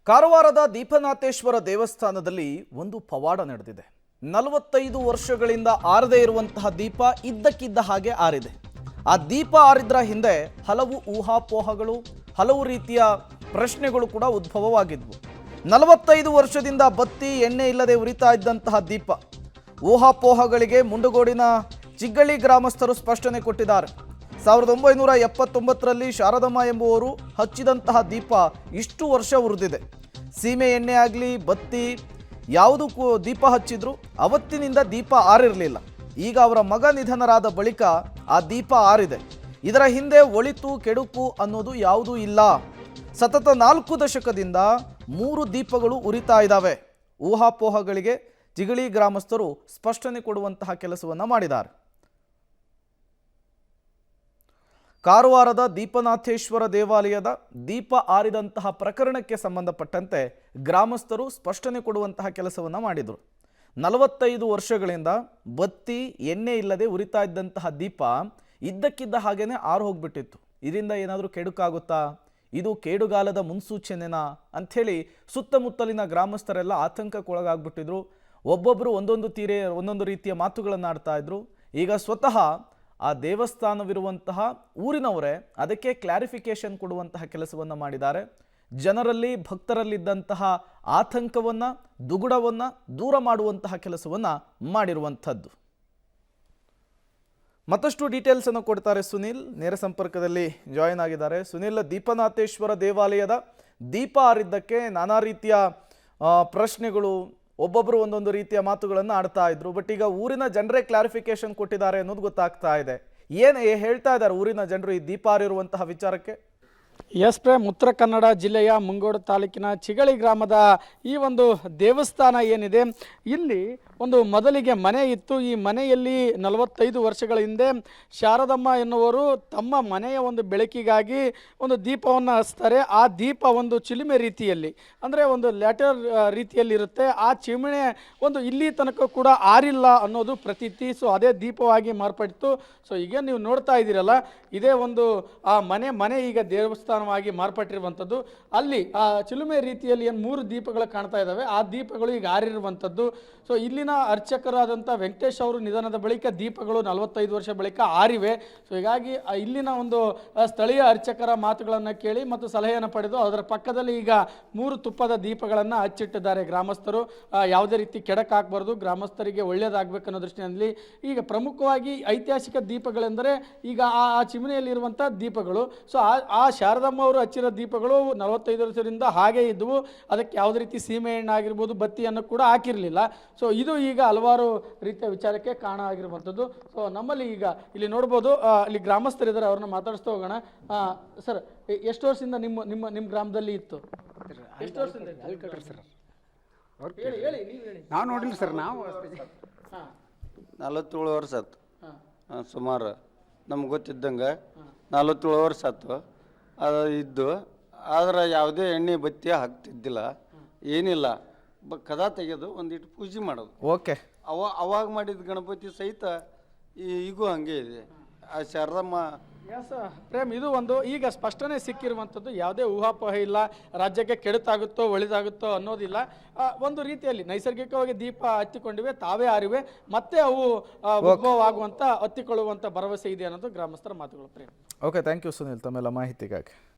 ಕಾರವಾರದ ದೀಪನಾಥೇಶ್ವರ ದೇವಸ್ಥಾನದಲ್ಲಿ ಒಂದು ಪವಾಡ ನಡೆದಿದೆ. 45 ವರ್ಷಗಳಿಂದ ಆರದೇ ಇರುವಂತಹ ದೀಪ ಇದ್ದಕ್ಕಿದ್ದ ಹಾಗೆ ಆರಿದೆ. ಆ ದೀಪ ಆರಿದ್ರ ಹಿಂದೆ ಹಲವು ಊಹಾಪೋಹಗಳು, ಹಲವು ರೀತಿಯ ಪ್ರಶ್ನೆಗಳು ಕೂಡ ಉದ್ಭವವಾಗಿದ್ವು. 45 ವರ್ಷದಿಂದ ಬತ್ತಿ ಎಣ್ಣೆ ಇಲ್ಲದೆ ಉರಿತಾ ಇದ್ದಂತಹ ದೀಪ. ಊಹಾಪೋಹಗಳಿಗೆ ಮುಂಡಗೋಡಿನ ಚಿಗ್ಗಳಿ ಗ್ರಾಮಸ್ಥರು ಸ್ಪಷ್ಟನೆ ಕೊಟ್ಟಿದ್ದಾರೆ. 1979ರಲ್ಲಿ ಶಾರದಮ್ಮ ಎಂಬುವರು ಹಚ್ಚಿದಂತಹ ದೀಪ ಇಷ್ಟು ವರ್ಷ ಉರಿದಿದೆ. ಸೀಮೆ ಎಣ್ಣೆ ಆಗಲಿ ಬತ್ತಿ ಯಾವುದಕ್ಕೂ ದೀಪ ಹಚ್ಚಿದ್ರು ಅವತ್ತಿನಿಂದ ದೀಪ ಆರಿರಲಿಲ್ಲ. ಈಗ ಅವರ ಮಗ ನಿಧನರಾದ ಬಳಿಕ ಆ ದೀಪ ಆರಿದೆ. ಇದರ ಹಿಂದೆ ಒಳಿತು ಕೆಡುಕು ಅನ್ನೋದು ಯಾವುದೂ ಇಲ್ಲ. ಸತತ 4 ದಶಕದಿಂದ 3 ದೀಪಗಳು ಉರಿತಾ ಇದ್ದಾವೆ. ಊಹಾಪೋಹಗಳಿಗೆ ಚಿಗಳಿ ಗ್ರಾಮಸ್ಥರು ಸ್ಪಷ್ಟನೆ ಕೊಡುವಂತಹ ಕೆಲಸವನ್ನು ಮಾಡಿದ್ದಾರೆ. ಕಾರವಾರದ ದೀಪನಾಥೇಶ್ವರ ದೇವಾಲಯದ ದೀಪ ಆರಿದಂತಹ ಪ್ರಕರಣಕ್ಕೆ ಸಂಬಂಧಪಟ್ಟಂತೆ ಗ್ರಾಮಸ್ಥರು ಸ್ಪಷ್ಟನೆ ಕೊಡುವಂತಹ ಕೆಲಸವನ್ನು ಮಾಡಿದರು. 45 ವರ್ಷಗಳಿಂದ ಬತ್ತಿ ಎಣ್ಣೆ ಇಲ್ಲದೆ ಉರಿತಾ ಇದ್ದಂತಹ ದೀಪ ಇದ್ದಕ್ಕಿದ್ದ ಹಾಗೇನೆ ಆರು ಹೋಗ್ಬಿಟ್ಟಿತ್ತು. ಇದರಿಂದ ಏನಾದರೂ ಕೆಡುಕಾಗುತ್ತಾ, ಇದು ಕೇಡುಗಾಲದ ಮುನ್ಸೂಚನೆನಾ ಅಂಥೇಳಿ ಸುತ್ತಮುತ್ತಲಿನ ಗ್ರಾಮಸ್ಥರೆಲ್ಲ ಆತಂಕಕ್ಕೊಳಗಾಗ್ಬಿಟ್ಟಿದ್ರು. ಒಬ್ಬೊಬ್ಬರು ಒಂದೊಂದು ರೀತಿಯ ಮಾತುಗಳನ್ನು ಆಡ್ತಾ ಇದ್ರು. ಈಗ ಸ್ವತಃ ಆ ದೇವಸ್ಥಾನವಿರುವಂತಹ ಊರಿನವರೇ ಅದಕ್ಕೆ ಕ್ಲಾರಿಫಿಕೇಶನ್ ಕೊಡುವಂತಹ ಕೆಲಸವನ್ನು ಮಾಡಿದ್ದಾರೆ. ಜನರಲ್ಲಿ ಭಕ್ತರಲ್ಲಿದ್ದಂತಹ ಆತಂಕವನ್ನು, ದುಗುಡವನ್ನು ದೂರ ಮಾಡುವಂತಹ ಕೆಲಸವನ್ನು ಮಾಡಿರುವಂಥದ್ದು. ಮತ್ತಷ್ಟು ಡೀಟೇಲ್ಸನ್ನು ಕೊಡ್ತಾರೆ ಸುನಿಲ್, ನೇರ ಸಂಪರ್ಕದಲ್ಲಿ ಜಾಯಿನ್ ಆಗಿದ್ದಾರೆ. ಸುನಿಲ್, ದೀಪನಾಥೇಶ್ವರ ದೇವಾಲಯದ ದೀಪ ಆರಿದ್ದಕ್ಕೆ ನಾನಾ ರೀತಿಯ ಪ್ರಶ್ನೆಗಳು, ಒಬ್ಬೊಬ್ಬರು ಒಂದೊಂದು ರೀತಿಯ ಮಾತುಗಳನ್ನು ಆಡ್ತಾ ಇದ್ರು. ಬಟ್ ಈಗ ಊರಿನ ಜನರೇ ಕ್ಲಾರಿಫಿಕೇಶನ್ ಕೊಟ್ಟಿದ್ದಾರೆ ಅನ್ನೋದು ಗೊತ್ತಾಗ್ತಾ ಇದೆ. ಏನು ಹೇಳ್ತಾ ಇದ್ದಾರೆ ಊರಿನ ಜನರು ಈ ದೀಪ ಆರಿರುವಂತಹ ವಿಚಾರಕ್ಕೆ? ಎಸ್ ಪ್ರೇಮ್, ಉತ್ತರ ಕನ್ನಡ ಜಿಲ್ಲೆಯ ಮುಂಗೋಡು ತಾಲೂಕಿನ ಚಿಗಳಿ ಗ್ರಾಮದ ಈ ಒಂದು ದೇವಸ್ಥಾನ ಏನಿದೆ, ಇಲ್ಲಿ ಒಂದು ಮೊದಲಿಗೆ ಮನೆ ಇತ್ತು. ಈ ಮನೆಯಲ್ಲಿ 45 ವರ್ಷಗಳ ಹಿಂದೆ ಶಾರದಮ್ಮ ಎನ್ನುವರು ತಮ್ಮ ಮನೆಯ ಒಂದು ಬೆಳಕಿಗಾಗಿ ಒಂದು ದೀಪವನ್ನು ಹಚ್ತಾರೆ. ಆ ದೀಪ ಒಂದು ಚಿಲುಮೆ ರೀತಿಯಲ್ಲಿ, ಅಂದರೆ ಒಂದು ಲ್ಯಾಟರ್ ರೀತಿಯಲ್ಲಿ ಇರುತ್ತೆ. ಆ ಚಿಮಣೆ ಒಂದು ಇಲ್ಲಿ ತನಕ ಕೂಡ ಆರಿಲ್ಲ ಅನ್ನೋದು ಪ್ರತೀತಿ. ಸೊ ಅದೇ ದೀಪವಾಗಿ ಮಾರ್ಪಟ್ಟಿತ್ತು. ಸೊ ಈಗ ನೀವು ನೋಡ್ತಾ ಇದ್ದೀರಲ್ಲ, ಇದೇ ಒಂದು ಆ ಮನೆ ಈಗ ದೇವಸ್ಥಾನವಾಗಿ ಮಾರ್ಪಟ್ಟಿರುವಂಥದ್ದು. ಅಲ್ಲಿ ಆ ಚಿಲುಮೆ ರೀತಿಯಲ್ಲಿ ಏನು 3 ದೀಪಗಳು ಕಾಣ್ತಾ ಇದ್ದಾವೆ, ಆ ದೀಪಗಳು ಈಗ ಆರಿರುವಂಥದ್ದು. ಸೊ ಇಲ್ಲಿನ ಅರ್ಚಕರಾದಂಥ ವೆಂಕಟೇಶ್ ಅವರು ನಿಧನದ ಬಳಿಕ ದೀಪಗಳು 45 ವರ್ಷ ಬಳಿಕ ಆರಿವೆ. ಸೊ ಹೀಗಾಗಿ ಇಲ್ಲಿನ ಒಂದು ಸ್ಥಳೀಯ ಅರ್ಚಕರ ಮಾತುಗಳನ್ನು ಕೇಳಿ ಮತ್ತು ಸಲಹೆಯನ್ನು ಪಡೆದು ಅದರ ಪಕ್ಕದಲ್ಲಿ ಈಗ 3 ತುಪ್ಪದ ದೀಪಗಳನ್ನು ಹಚ್ಚಿಟ್ಟಿದ್ದಾರೆ ಗ್ರಾಮಸ್ಥರು. ಯಾವುದೇ ರೀತಿ ಕೆಡಕಾಗಬಾರ್ದು, ಗ್ರಾಮಸ್ಥರಿಗೆ ಒಳ್ಳೆಯದಾಗಬೇಕನ್ನೋ ದೃಷ್ಟಿಯಲ್ಲಿ ಈಗ ಪ್ರಮುಖವಾಗಿ ಐತಿಹಾಸಿಕ ದೀಪಗಳೆಂದರೆ ಈಗ ಆ ಚಿಮಣಿಯಲ್ಲಿರುವಂಥ ದೀಪಗಳು. ಸೊ ಆ ಶಾರದಮ್ಮ ಅವರು ಹಚ್ಚಿರೋ ದೀಪಗಳು 45 ವರ್ಷದಿಂದ ಹಾಗೆ ಇದ್ದವು. ಅದಕ್ಕೆ ಯಾವುದೇ ರೀತಿ ಸೀಮೆ ಎಣ್ಣೆ ಆಗಿರ್ಬೋದು, ಬತ್ತಿಯನ್ನು ಕೂಡ ಹಾಕಿರಲಿಲ್ಲ. ಸೊ ಇದು ಈಗ ಹಲವಾರು ರೀತಿಯ ವಿಚಾರಕ್ಕೆ ಕಾರಣ ಆಗಿರುವಂಥದ್ದು. ಸೊ ನಮ್ಮಲ್ಲಿ ಈಗ ಇಲ್ಲಿ ನೋಡ್ಬೋದು, ಇಲ್ಲಿ ಗ್ರಾಮಸ್ಥರಿದ್ದಾರೆ, ಅವ್ರನ್ನ ಮಾತಾಡಿಸ್ತಾ ಹೋಗೋಣ. ಸರ್, ಎಷ್ಟು ವರ್ಷದಿಂದ ನಿಮ್ಮ ಗ್ರಾಮದಲ್ಲಿ ಇತ್ತು? ಎಷ್ಟು ವರ್ಷದಿಂದ ಸರ್? ಹೇಳಿ ನೀವು ಹೇಳಿ. ನಾವು ನೋಡಿಲ್ಲ ಸರ್. ನಾವು 47 ವರ್ಷ ಆಯ್ತು ಸುಮಾರು. ನಮ್ಗೆ ಗೊತ್ತಿದ್ದಂಗೆ 47 ವರ್ಷ ಆಯ್ತು ಅದು ಇದ್ದು. ಆದ್ರೆ ಯಾವುದೇ ಎಣ್ಣೆ ಬತ್ತಿ ಹಾಕ್ತಿದ್ದಿಲ್ಲ, ಏನಿಲ್ಲ. ಕದ ತೆಗೆದು ಒಂದಿಟ್ಟು ಪೂಜೆ ಮಾಡೋದು. ಓಕೆ, ಅವಾಗ ಮಾಡಿದ ಗಣಪತಿ ಸಹಿತ ಈಗೂ ಹಂಗೆ ಇದೆ. ಆ ಶಾರದಮ್ಮ ಎಸ್ ಪ್ರೇಮ್, ಇದು ಒಂದು ಈಗ ಸ್ಪಷ್ಟನೆ ಸಿಕ್ಕಿರುವಂಥದ್ದು. ಯಾವುದೇ ಊಹಾಪೋಹ ಇಲ್ಲ, ರಾಜ್ಯಕ್ಕೆ ಕೆಡುತ್ತಾಗುತ್ತೋ ಒಳಿತಾಗುತ್ತೋ ಅನ್ನೋದಿಲ್ಲ. ಒಂದು ರೀತಿಯಲ್ಲಿ ನೈಸರ್ಗಿಕವಾಗಿ ದೀಪ ಹತ್ತಿಕೊಂಡಿವೆ, ತಾವೇ ಆರಿವೆ, ಮತ್ತೆ ಅವು ಉದ್ಭವವಾಗುವಂಥ ಹತ್ತಿಕೊಳ್ಳುವಂಥ ಭರವಸೆ ಇದೆ ಅನ್ನೋದು ಗ್ರಾಮಸ್ಥರ ಮಾತುಗಳು. Prem, okay, thank you Sunil ತಮ್ಮೆಲ್ಲ ಮಾಹಿತಿಗಾಗಿ.